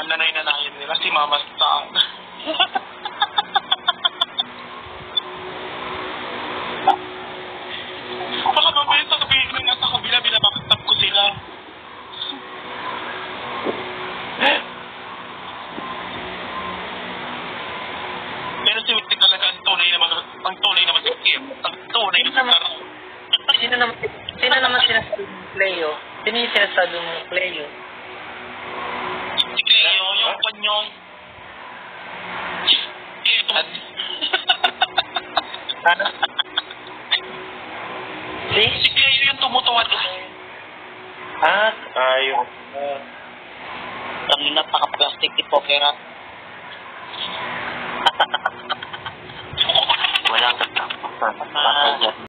nanay-nanayan nila, si Mama Sang. Baka mamaya sabihin na nasa kabila, binabakatap ko sila. Pero si Whitney talaga ang tunay naman si Kim. Ang tunay naman. Sino naman sinasabi mong Cleo? Sino yung sinasabi mong Cleo? Si Cleo, yung kanyong... Ano? Si Cleo yung tumutuwad. Ayun. Kanina paka-plastic ni Pokera. Walang